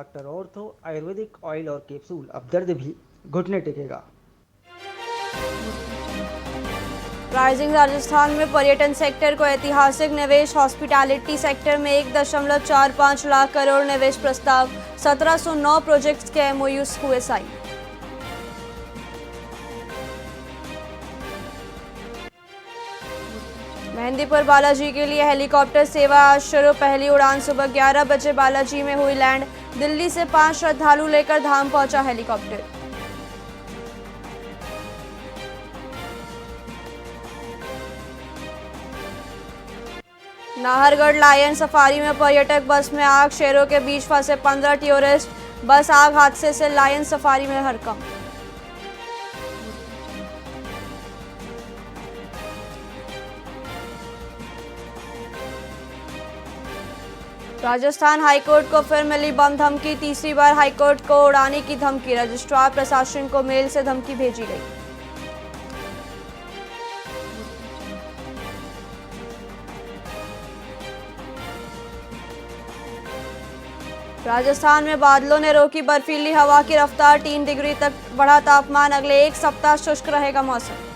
Doctor ortho Ayurvedic oil और capsule, अब दर्द भी घुटने टेकेगा। राइजिंग राजस्थान में पर्यटन सेक्टर को ऐतिहासिक निवेश, हॉस्पिटैलिटी सेक्टर में 1.45 लाख करोड़ निवेश प्रस्ताव, 1709 प्रोजेक्ट्स के एमओयू हुए साइन। मेहंदीपुर बालाजी के लिए हेलीकॉप्टर सेवा आज शुरू, पहली उड़ान सुबह 11 बजे बालाजी में हुई लैंड, दिल्ली से 5 श्रद्धालु लेकर धाम पहुंचा हेलीकॉप्टर। नाहरगढ़ लायन सफारी में पर्यटक बस में आग, शेरों के बीच फंसे 15 टूरिस्ट, बस आग हादसे से लायन सफारी में हड़कंप। राजस्थान हाईकोर्ट को फिर मिली बम धमकी, तीसरी बार हाईकोर्ट को उड़ाने की धमकी, रजिस्ट्रार प्रशासन को मेल से धमकी भेजी गई। राजस्थान में बादलों ने रोकी बर्फीली हवा की रफ्तार, 3 डिग्री तक बढ़ा तापमान, अगले एक सप्ताह शुष्क रहेगा मौसम।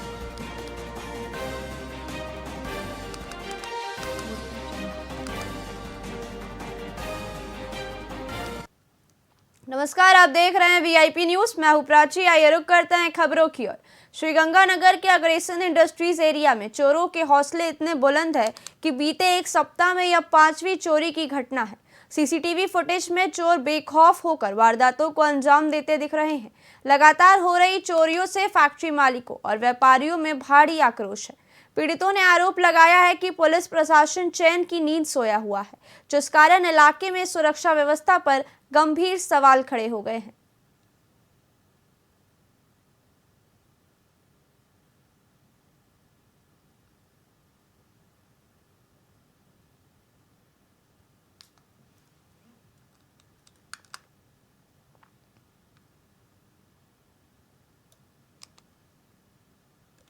नमस्कार, आप देख रहे हैं वीआईपी न्यूज। मैं हूं प्राची। आइए रुक करते हैं खबरों की ओर। श्रीगंगानगर के अग्रेसन इंडस्ट्रीज एरिया में चोरों के हौसले इतने बुलंद है कि बीते एक सप्ताह में यह 5वीं चोरी की घटना है। सीसीटीवी फुटेज में चोर बेखौफ होकर वारदातों को अंजाम देते दिख रहे हैं। लगातार हो रही चोरियों से फैक्ट्री मालिकों और व्यापारियों में भारी आक्रोश है। पीड़ितों ने आरोप लगाया है कि पुलिस प्रशासन चैन की नींद सोया हुआ है, जिस कारण इलाके में सुरक्षा व्यवस्था पर गंभीर सवाल खड़े हो गए हैं।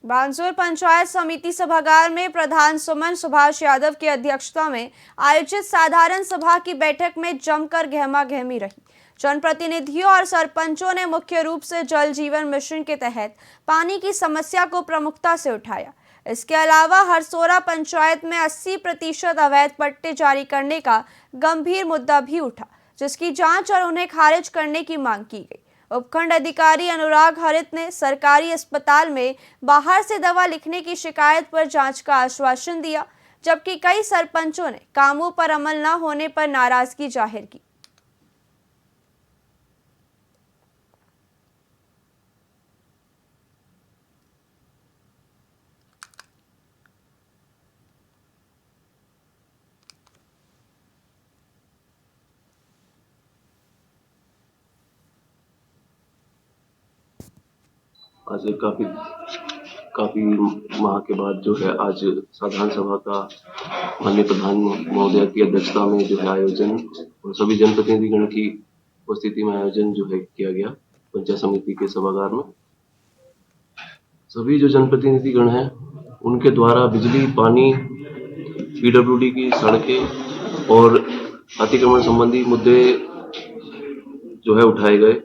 बानसूर पंचायत समिति सभागार में प्रधान सुमन सुभाष यादव की अध्यक्षता में आयोजित साधारण सभा की बैठक में जमकर गहमागहमी रही। जनप्रतिनिधियों और सरपंचों ने मुख्य रूप से जल जीवन मिशन के तहत पानी की समस्या को प्रमुखता से उठाया। इसके अलावा हरसोरा पंचायत में 80% अवैध पट्टे जारी करने का गंभीर मुद्दा भी उठा, जिसकी जांच और उन्हें खारिज करने की मांग की गई। उपखंड अधिकारी अनुराग हरित ने सरकारी अस्पताल में बाहर से दवा लिखने की शिकायत पर जांच का आश्वासन दिया, जबकि कई सरपंचों ने कामों पर अमल न होने पर नाराजगी जाहिर की। आज काफी माह के बाद जो है आज साधारण सभा का माननीय प्रधान महोदय की अध्यक्षता में जो है आयोजन और सभी जनप्रतिनिधिगण की उपस्थिति में आयोजन जो है किया गया पंचायत समिति के सभागार में। सभी जो जनप्रतिनिधिगण हैं उनके द्वारा बिजली, पानी, पीडब्ल्यूडी की सड़कें और अतिक्रमण संबंधी मुद्दे जो है उठाए गए।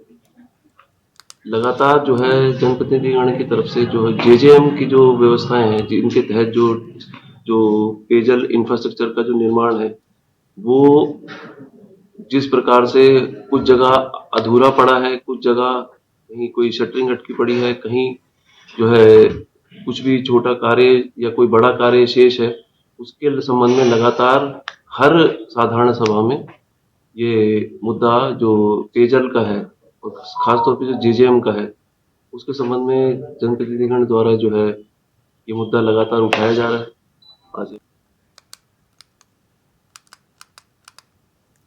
लगातार जो है जनप्रतिनिधिगण की तरफ से जो जेजेएम की जो व्यवस्थाएं हैं, जिनके तहत जो पेयजल इंफ्रास्ट्रक्चर का जो निर्माण है, वो जिस प्रकार से कुछ जगह अधूरा पड़ा है, कुछ जगह कहीं कोई शटरिंग अटकी पड़ी है, कहीं जो है कुछ भी छोटा कार्य या कोई बड़ा कार्य शेष है, उसके संबंध में लगातार हर साधारण सभा में ये मुद्दा जो पेयजल का है और खासतौर पे जो जेजेएम का है, उसके संबंध में जनप्रतिनिधिगण द्वारा जो है ये मुद्दा लगातार उठाया जा रहा है। आज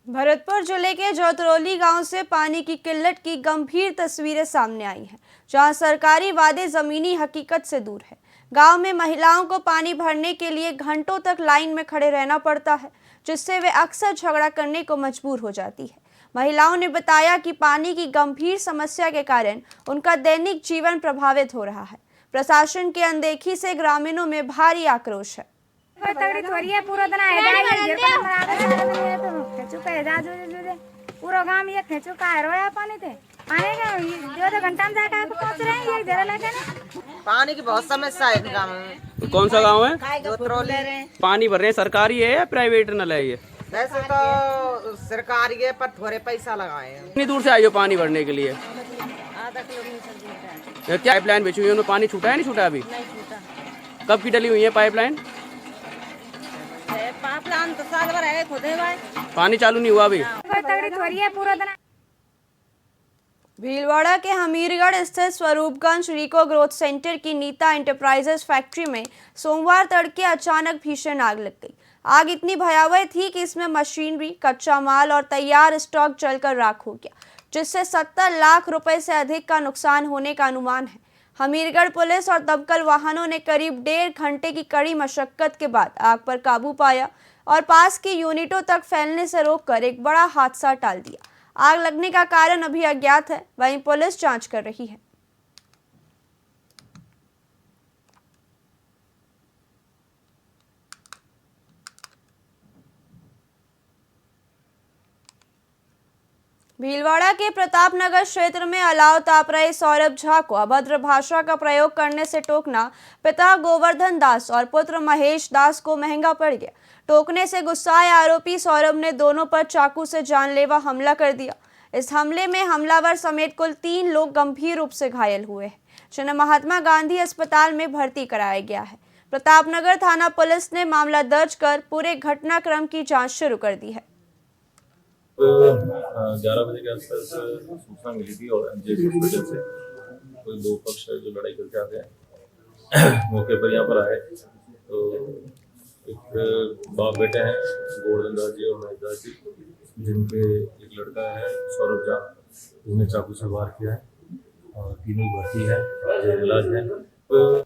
भरतपुर जिले के जोतरौली गांव से पानी की किल्लत की गंभीर तस्वीरें सामने आई हैं, जहां सरकारी वादे जमीनी हकीकत से दूर है। गांव में महिलाओं को पानी भरने के लिए घंटों तक लाइन में खड़े रहना पड़ता है, जिससे वे अक्सर झगड़ा करने को मजबूर हो जाती है। महिलाओं ने बताया कि पानी की गंभीर समस्या के कारण उनका दैनिक जीवन प्रभावित हो रहा है। प्रशासन की अनदेखी से ग्रामीणों में भारी आक्रोश है। पूरा गांव ये खेचो का रोया पानी थे आने का दो घंटा में जाकर पहुंच रहे हैं, ये जरा लगे ना। पानी की बहुत समस्या है गाँव में। तो कौन सा गांव है? जोतरौली। पानी भर रहे हैं, सरकारी है या प्राइवेट नल है ये? वैसे तो सरकारी है पर थोड़े पैसा लगाए हैं। कितनी दूर से आई हो पानी भरने के लिए? आधा किलोमीटर दूर है। क्या पाइपलाइन बिछी हुई है, उनमें पानी छूटा है नहीं छूटा अभी? नहीं छूटा। कब की डली हुई है पाइपलाइन? पाइपलाइन तो साल भर है खुद है भाई, पानी चालू नहीं हुआ अभी? तगड़ी थोड़ी है पूरा दिन। भीलवाड़ा के हमीरगढ़ स्थित स्वरूपगंज रिको ग्रोथ सेंटर की नीता एंटरप्राइजेस फैक्ट्री में सोमवार तड़के अचानक भीषण आग लग गई। आग इतनी भयावह थी कि इसमें मशीनरी, कच्चा माल और तैयार स्टॉक जलकर राख हो गया, जिससे 70 लाख रुपए से अधिक का नुकसान होने का अनुमान है। हमीरगढ़ पुलिस और दमकल वाहनों ने करीब 1.5 घंटे की कड़ी मशक्कत के बाद आग पर काबू पाया और पास की यूनिटों तक फैलने से रोककर एक बड़ा हादसा टाल दिया। आग लगने का कारण अभी अज्ञात है, वहीं पुलिस जांच कर रही है। भीलवाड़ा के प्रतापनगर क्षेत्र में अलाव ताप रहे सौरभ झा को अभद्र भाषा का प्रयोग करने से टोकना पिता गोवर्धन दास और पुत्र महेश दास को महंगा पड़ गया। टोकने से गुस्साए आरोपी सौरभ ने दोनों पर चाकू से जानलेवा हमला कर दिया। इस हमले में हमलावर समेत कुल 3 लोग गंभीर रूप से घायल हुए हैं, जिन्हें महात्मा गांधी अस्पताल में भर्ती कराया गया है। प्रतापनगर थाना पुलिस ने मामला दर्ज कर पूरे घटनाक्रम की जांच शुरू कर दी है। 11 बजे के आसपास सूचना मिली थी और एमजे हॉस्पिटल से कोई 2 पक्ष जो लड़ाई करके आ गए मौके पर यहाँ पर आए तो एक बाप बेटे हैं गोवर्धन दास जी और महेश दास जी, जिनके एक लड़का है सौरभ झा, जिसने चाकू से वार किया है और तीनों भर्ती है, जेल इलाज है।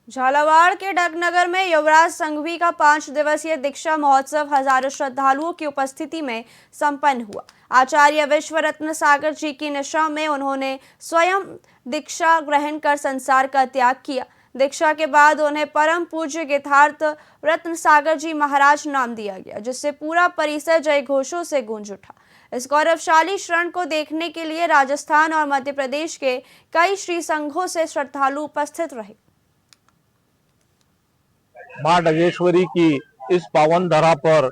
झालावाड़ के डगनगर में युवराज संघवी का 5 दिवसीय दीक्षा महोत्सव हजारों श्रद्धालुओं की उपस्थिति में संपन्न हुआ। आचार्य विश्व रत्न सागर जी की निशा में उन्होंने स्वयं दीक्षा ग्रहण कर संसार का त्याग किया। दीक्षा के बाद उन्हें परम पूज्य गिधार्थ रत्न सागर जी महाराज नाम दिया गया, जिससे पूरा परिसर जय घोषों से गूंज उठा। इस गौरवशाली क्षण को देखने के लिए राजस्थान और मध्य प्रदेश के कई श्री संघों से श्रद्धालु उपस्थित रहे। माँ डगेश्वरी की इस पावन धरा पर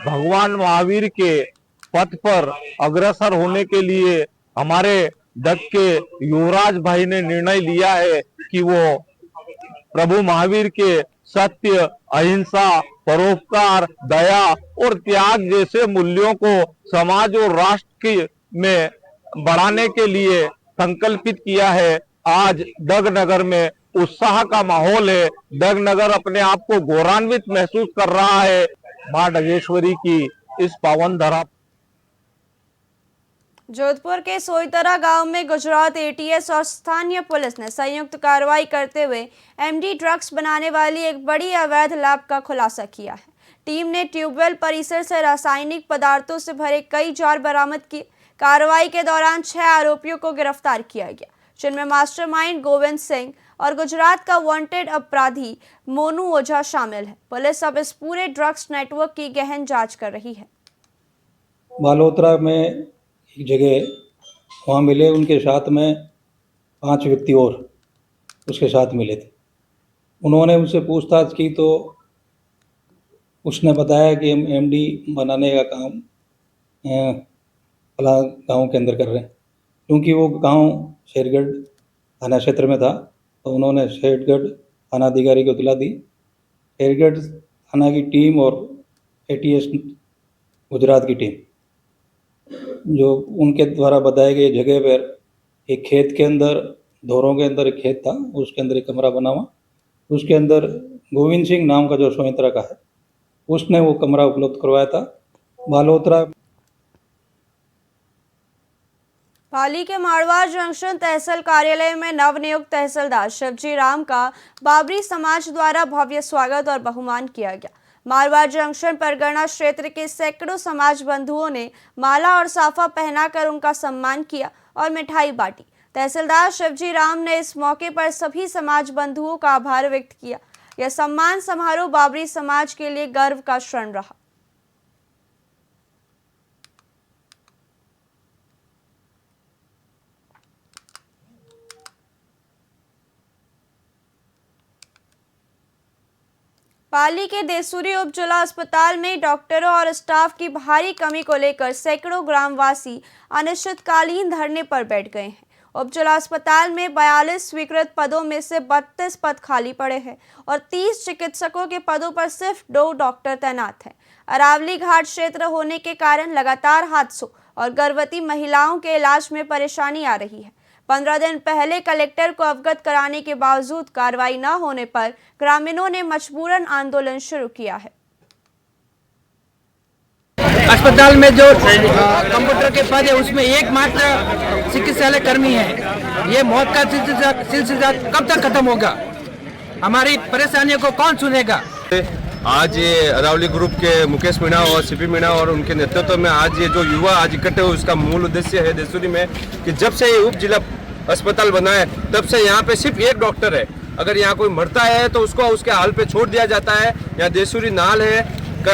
भगवान महावीर के पथ पर अग्रसर होने के लिए हमारे डग के युवराज भाई ने निर्णय लिया है कि वो प्रभु महावीर के सत्य, अहिंसा, परोपकार, दया और त्याग जैसे मूल्यों को समाज और राष्ट्र में बढ़ाने के लिए संकल्पित किया है। आज डगनगर में उत्साह का माहौल है। डगनगर अपने आप को गौरवान्वित महसूस कर रहा है। माँ डगेश्वरी की इस पावन धरा। जोधपुर के सोईतरा गांव में गुजरात एटीएस और स्थानीय पुलिस ने संयुक्त कार्रवाई करते हुए एमडी ड्रग्स बनाने वाली एक बड़ी अवैध लैब का खुलासा किया है। टीम ने ट्यूबवेल परिसर से रासायनिक पदार्थों से भरे कई जार बरामद किए। कार्रवाई के दौरान 6 आरोपियों को गिरफ्तार किया गया, जिनमें मास्टरमाइंड गोविंद सिंह और गुजरात का वांटेड अपराधी मोनू ओझा शामिल है। पुलिस अब इस पूरे ड्रग्स नेटवर्क की गहन जांच कर रही है। बालोतरा में एक जगह वहाँ मिले, उनके साथ में 5 व्यक्ति और उसके साथ मिले थे। उन्होंने उनसे पूछताछ की तो उसने बताया कि हम एमडी बनाने का काम फला गाँव के अंदर कर रहे हैं। क्योंकि वो गांव शेरगढ़ थाना क्षेत्र में था तो उन्होंने शेरगढ़ थाना अधिकारी को इतला दी। शेरगढ़ थाना की टीम और एटीएस गुजरात की टीम जो उनके द्वारा बताए गए जगह पर एक खेत के अंदर, धोरों के अंदर एक खेत था, उसके अंदर एक कमरा बना हुआ, उसके अंदर गोविंद सिंह नाम का जो सोईतरा का है उसने वो कमरा उपलब्ध करवाया था। बालोतरा पाली के मारवाड़ जंक्शन तहसील कार्यालय में नवनियुक्त तहसीलदार शिवजी राम का बाबरी समाज द्वारा भव्य स्वागत और बहुमान किया गया। मारवाड़ जंक्शन परगना क्षेत्र के सैकड़ों समाज बंधुओं ने माला और साफा पहनाकर उनका सम्मान किया और मिठाई बांटी। तहसीलदार शिवजी राम ने इस मौके पर सभी समाज बंधुओं का आभार व्यक्त किया। यह सम्मान समारोह बाबरी समाज के लिए गर्व का क्षण रहा। पाली के देसूरी उप जिला अस्पताल में डॉक्टरों और स्टाफ की भारी कमी को लेकर सैकड़ों ग्रामवासी अनिश्चितकालीन धरने पर बैठ गए हैं। उप जिला अस्पताल में 42 स्वीकृत पदों में से 32 पद खाली पड़े हैं और 30 चिकित्सकों के पदों पर सिर्फ 2 डॉक्टर तैनात हैं। अरावली घाट क्षेत्र होने के कारण लगातार हादसों और गर्भवती महिलाओं के इलाज में परेशानी आ रही है। 15 दिन पहले कलेक्टर को अवगत कराने के बावजूद कार्रवाई न होने पर ग्रामीणों ने मजबूरन आंदोलन शुरू किया है। अस्पताल में जो कंप्यूटर के पद है उसमें एकमात्र चिकित्सालय कर्मी है। ये मौत का सिलसिला कब तक खत्म होगा? हमारी परेशानियों को कौन सुनेगा? आज ये अरावली ग्रुप के मुकेश मीणा और सीपी मीणा और उनके नेतृत्व में आज ये जो युवा आज इकट्ठे हुए उसका मूल उद्देश्य है देसूरी में कि जब से ये उप जिला अस्पताल बना है तब से यहाँ पे सिर्फ एक डॉक्टर है। अगर यहाँ कोई मरता है तो उसको उसके हाल पे छोड़ दिया जाता है। यहाँ देसूरी नाल है,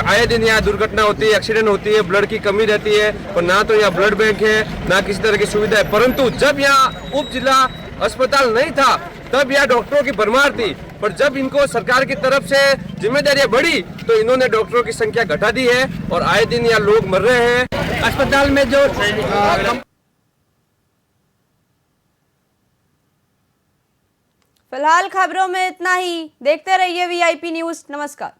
आए दिन यहाँ दुर्घटना होती है, एक्सीडेंट होती है, ब्लड की कमी रहती है और ना तो यहाँ ब्लड बैंक है ना किसी तरह की सुविधा है। परंतु जब यहाँ उप जिला अस्पताल नहीं था तब यहाँ डॉक्टरों की भरमार थी, पर जब इनको सरकार की तरफ से जिम्मेदारियां बढ़ी तो इन्होंने डॉक्टरों की संख्या घटा दी है और आए दिन यहाँ लोग मर रहे हैं। अस्पताल में जो फिलहाल खबरों में इतना ही। देखते रहिए VIP न्यूज़। नमस्कार।